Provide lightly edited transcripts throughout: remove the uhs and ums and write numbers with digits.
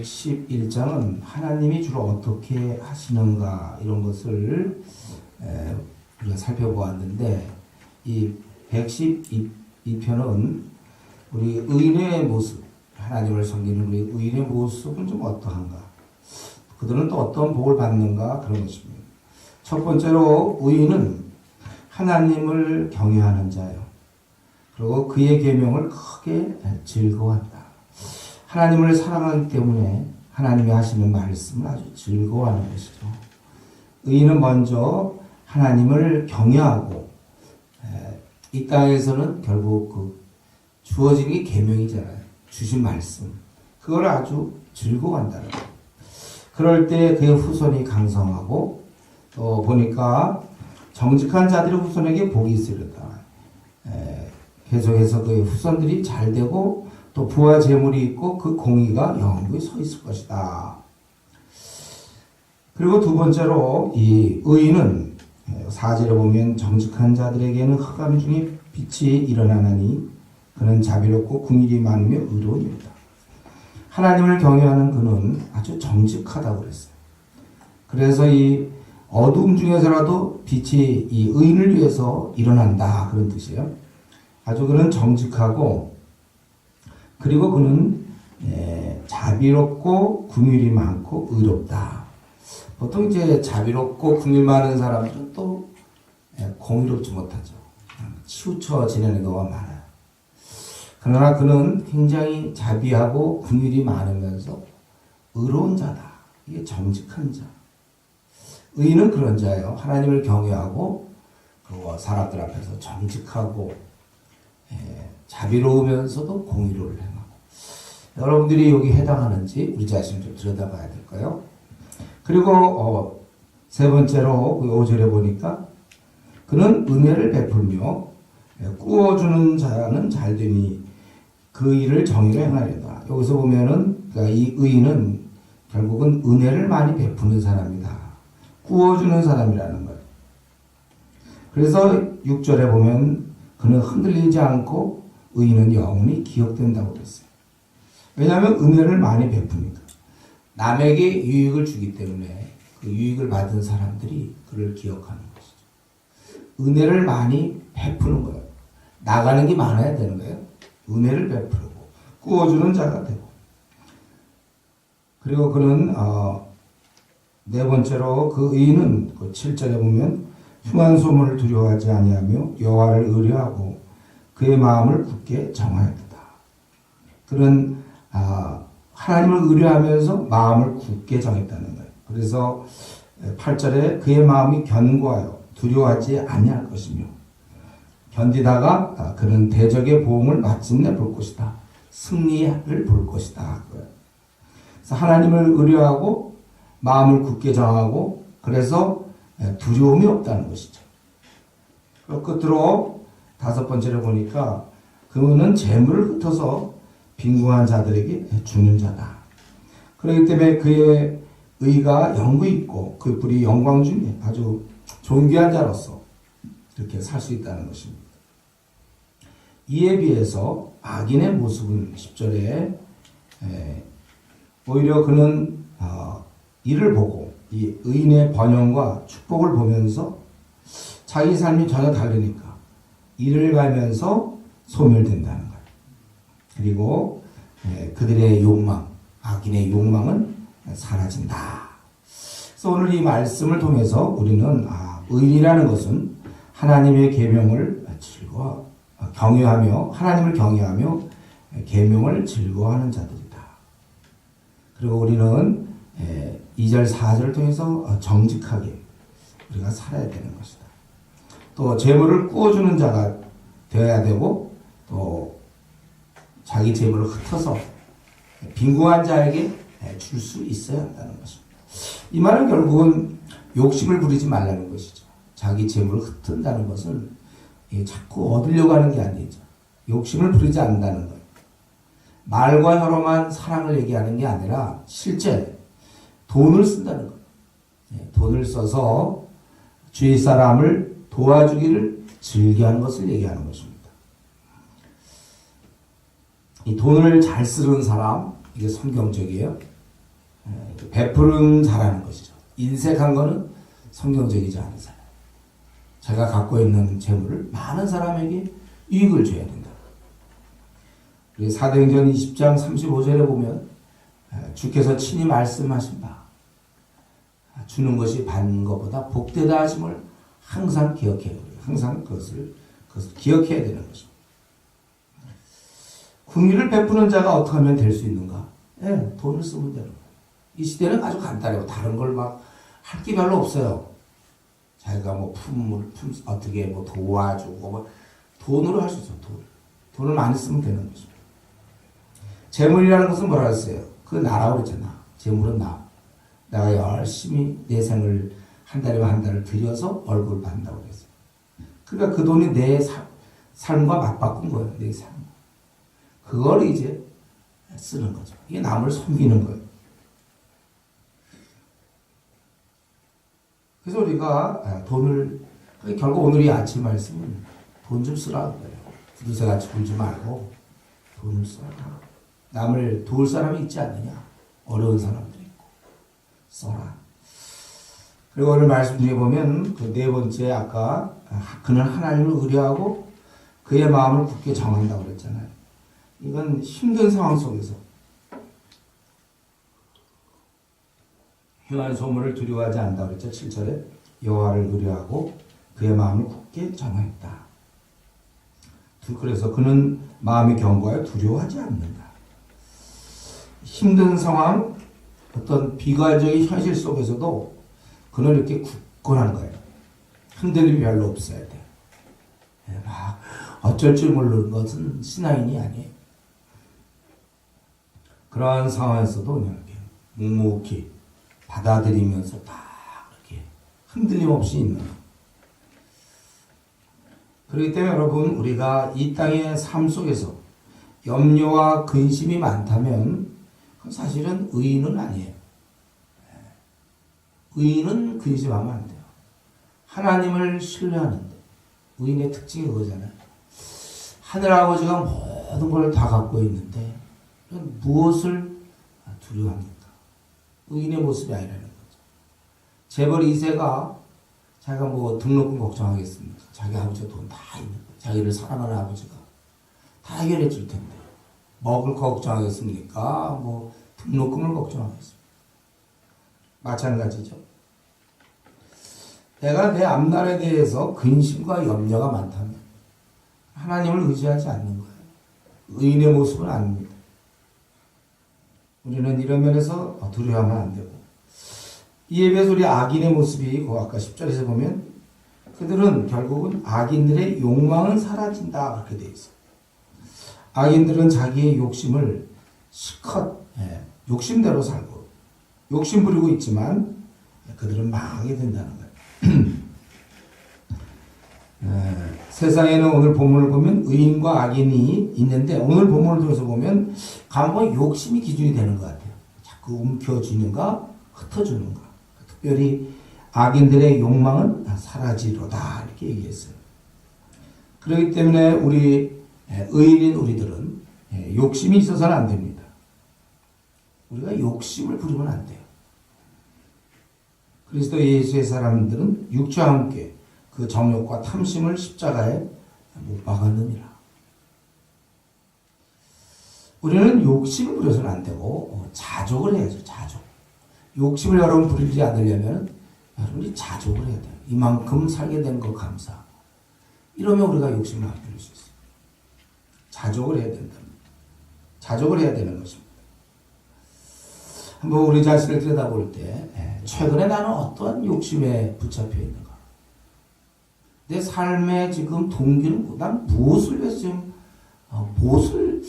111장은 하나님이 주로 어떻게 하시는가 이런 것을 우리가 살펴보았는데, 이 112편은 우리 의인의 모습, 하나님을 섬기는 우리 의인의 모습은 좀 어떠한가, 그들은 또 어떤 복을 받는가, 그런 것입니다. 첫 번째로 의인은 하나님을 경외하는 자예요. 그리고 그의 계명을 크게 즐거워한다. 하나님을 사랑하기 때문에 하나님이 하시는 말씀을 아주 즐거워하는 것이죠. 의인은 먼저 하나님을 경외하고, 이 땅에서는 결국 그 주어진 게 계명이잖아요. 주신 말씀. 그걸 아주 즐거워한다는 거예요. 그럴 때 그의 후손이 강성하고, 또 보니까 정직한 자들의 후손에게 복이 있으리다. 계속해서 그의 후손들이 잘 되고, 또 부와 재물이 있고 그 공의가 영원히 서 있을 것이다. 그리고 두 번째로 이 의인은 4절에 보면 정직한 자들에게는 흑암 중에 빛이 일어나나니 그는 자비롭고 긍휼이 많으며 의로우니이다. 하나님을 경외하는 그는 아주 정직하다고 그랬어요. 그래서 이 어둠 중에서라도 빛이 이 의인을 위해서 일어난다, 그런 뜻이에요. 아주 그는 정직하고, 그리고 그는 자비롭고 긍휼이 많고 의롭다. 보통 이제 자비롭고 긍휼 많은 사람들은 또 공의롭지 못하죠. 치우쳐 지내는 경우가 많아요. 그러나 그는 굉장히 자비하고 긍휼이 많으면서 의로운 자다. 이게 정직한 자. 의인은 그런 자예요. 하나님을 경외하고 그 사람들 앞에서 정직하고 자비로우면서도 공의를 행하고. 여러분들이 여기 해당하는지 우리 자신 좀 들여다봐야 될까요? 그리고 세 번째로 5절에 보니까 그는 은혜를 베풀며 꾸어주는 자는 잘되니 그 일을 정의로 행하려다. 여기서 보면은 그러니까 이 의인은 결국은 은혜를 많이 베푸는 사람이다. 꾸어주는 사람이라는 거예요. 그래서 6절에 보면 그는 흔들리지 않고 의인은 영원히 기억된다고 그랬어요. 왜냐하면 은혜를 많이 베푸니까. 남에게 유익을 주기 때문에 그 유익을 받은 사람들이 그를 기억하는 것이죠. 은혜를 많이 베푸는 거예요. 나가는 게 많아야 되는 거예요. 은혜를 베풀고 꾸어주는 자가 되고. 그리고 그는 네 번째로 그 의인은 그 7절에 보면 흉한 소문을 두려워하지 아니하며 여호와를 의뢰하고 그의 마음을 굳게 정하였다. 그는 하나님을 의뢰하면서 마음을 굳게 정했다는 거예요. 그래서 8절에 그의 마음이 견고하여 두려워하지 아니할 것이며 견디다가 그는 대적의 보응을 마침내 볼 것이다. 승리를 볼 것이다. 그래서 하나님을 의뢰하고 마음을 굳게 정하고, 그래서 두려움이 없다는 것이죠. 끝으로 5번째로 보니까 그는 재물을 흩어서 빈궁한 자들에게 주는 자다. 그렇기 때문에 그의 의가 영구 있고 그 불이 영광 중에 아주 존귀한 자로서 이렇게 살 수 있다는 것입니다. 이에 비해서 악인의 모습은 10절에 오히려 그는 이를 보고 이 의인의 번영과 축복을 보면서 자기 삶이 전혀 다르니까 이를 가면서 소멸된다는 거예요. 그리고 그들의 욕망, 악인의 욕망은 사라진다. 그래서 오늘 이 말씀을 통해서 우리는 의인이라는 것은 하나님의 계명을 경외하며 하나님을 경외하며 계명을 즐거워하는 자들이다. 그리고 우리는 2절 4절을 통해서 정직하게 우리가 살아야 되는 것이다. 또 재물을 꾸어주는 자가 되어야 되고, 또 자기 재물을 흩어서 빈궁한 자에게 줄 수 있어야 한다는 것입니다. 이 말은 결국은 욕심을 부리지 말라는 것이죠. 자기 재물을 흩은다는 것은 자꾸 얻으려고 하는 게 아니죠. 욕심을 부리지 않는다는 거예요. 말과 혀로만 사랑을 얘기하는 게 아니라 실제 돈을 쓴다는 거예요. 돈을 써서 주위 사람을 도와주기를 즐겨하는 것을 얘기하는 것입니다. 이 돈을 잘 쓰는 사람, 이게 성경적이에요. 베푸는 자라는 것이죠. 인색한 거는 성경적이지 않은 사람. 자기가 갖고 있는 재물을 많은 사람에게 이익을 줘야 된다. 사도행전 20장 35절에 보면 주께서 친히 말씀하신 바 주는 것이 받는 것보다 복되다 하심을 항상 기억해요. 항상 그것을 기억해야 되는 것입니다. 긍휼을 베푸는 자가 어떻게 하면 될 수 있는가? 돈을 쓰면 되는 거예요. 이 시대는 아주 간단해요. 다른 걸 막 할 게 별로 없어요. 자기가 뭐 어떻게 뭐 도와주고 뭐 돈으로 할 수 있어요. 돈을 많이 쓰면 되는 것입니다. 재물이라는 것은 뭐라 했어요? 그 나라고 그랬잖아. 재물은 내가 열심히 내 생을 한 달이면 한 달을 들여서 월급을 받는다고 그랬어요. 그러니까 그 돈이 내 삶과 맞바꾼 거예요. 내 삶. 그걸 이제 쓰는 거죠. 이게 남을 섬기는 거예요. 그래서 우리가 돈을, 결국 오늘 이 아침 말씀은 돈 좀 쓰라고 그래요. 구두쇠같이 굴지 말고 돈을 써라. 남을 도울 사람이 있지 않느냐? 어려운 사람들이 있고 써라. 그리고 오늘 말씀 중에 보면 그 네 번째 아까 그는 하나님을 의뢰하고 그의 마음을 굳게 정한다고 그랬잖아요. 이건 힘든 상황 속에서 행한 소문을 두려워하지 않는다고 그랬죠. 7절에 여호와를 의뢰하고 그의 마음을 굳게 정했다. 그래서 그는 마음이 견고하여 두려워하지 않는다. 힘든 상황, 어떤 비관적인 현실 속에서도 그는 이렇게 굳건한 거예요. 흔들림이 별로 없어야 돼. 막 어쩔 줄 모르는 것은 신앙인이 아니에요. 그러한 상황에서도 이렇게 묵묵히 받아들이면서 다 이렇게 흔들림 없이 있는 것. 그렇기 때문에 여러분, 우리가 이 땅의 삶 속에서 염려와 근심이 많다면 그건 사실은 의인은 아니에요. 의인은 근심하면 안 돼요. 하나님을 신뢰하는데 의인의 특징이 그거잖아요. 하늘아버지가 모든 걸 다 갖고 있는데 무엇을 두려워합니까? 의인의 모습이 아니라는 거죠. 재벌 2세가 자기가 뭐 등록금 걱정하겠습니까? 자기 아버지가 돈 다 있는 거예요. 자기를 사랑하는 아버지가 다 해결해 줄 텐데 먹을 거 걱정하겠습니까? 뭐 등록금을 걱정하겠습니까? 마찬가지죠. 내가 내 앞날에 대해서 근심과 염려가 많다면 하나님을 의지하지 않는 거예요. 의인의 모습은 아닙니다. 우리는 이런 면에서 두려워하면 안 되고, 이에 비해서 우리 악인의 모습이 아까 10절에서 보면 그들은 결국은 악인들의 욕망은 사라진다 그렇게 되어 있어요. 악인들은 자기의 욕심을 실컷 욕심대로 살고 욕심 부리고 있지만 그들은 망하게 된다는 거예요. 세상에는 오늘 본문을 보면 의인과 악인이 있는데 오늘 본문을 통해서 보면 간혹 욕심이 기준이 되는 것 같아요. 자꾸 움켜쥐는가 흩어주는가. 특별히 악인들의 욕망은 사라지로다 이렇게 얘기했어요. 그렇기 때문에 우리 의인인 우리들은 욕심이 있어서는 안 됩니다. 우리가 욕심을 부리면 안 돼요. 그리스도 예수의 사람들은 육체와 함께 그 정욕과 탐심을 십자가에 못 박았느니라. 우리는 욕심을 부려서는 안 되고 자족을 해야죠. 자족. 욕심을 여러분 부리지 않으려면 여러분이 자족을 해야 돼요. 이만큼 살게 된 거 감사하고. 이러면 우리가 욕심을 안 부릴 수 있어요. 자족을 해야 된답니다. 자족을 해야 되는 것입니다. 한번 우리 자신을 들여다볼 때 최근에 나는 어떠한 욕심에 붙잡혀 있는가? 내 삶의 지금 동기는 난 무엇을 위해서 지금 무엇을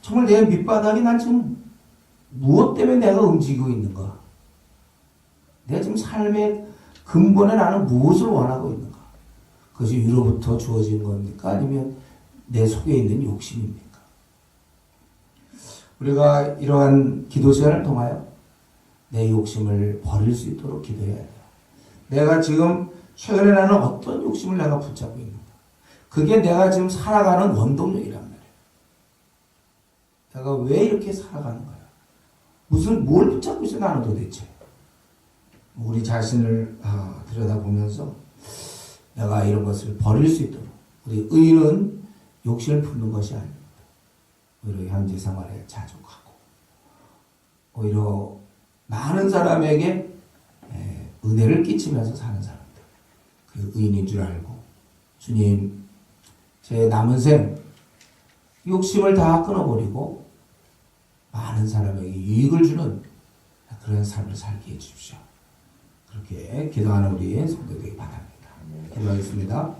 정말 내 밑바닥이 난 지금 무엇 때문에 내가 움직이고 있는가? 내 지금 삶의 근본에 나는 무엇을 원하고 있는가? 그것이 위로부터 주어진 겁니까? 아니면 내 속에 있는 욕심입니까? 우리가 이러한 기도 시간을 통하여 내 욕심을 버릴 수 있도록 기도해야 돼요. 내가 지금 최근에 나는 어떤 욕심을 내가 붙잡고 있는가? 그게 내가 지금 살아가는 원동력이란 말이에요. 내가 왜 이렇게 살아가는 거야? 뭘 붙잡고 있어 나는 도대체. 우리 자신을 들여다보면서 내가 이런 것을 버릴 수 있도록 우리 의인은 욕심을 품는 것이 아닙니다. 오히려 현재 생활에 자족하고 오히려 많은 사람에게 은혜를 끼치면서 사는 사람들, 그 의인인 줄 알고 주님 제 남은 생 욕심을 다 끊어버리고 많은 사람에게 유익을 주는 그런 삶을 살게 해주십시오. 그렇게 기도하는 우리 성도들이 바랍니다. 기도하겠습니다.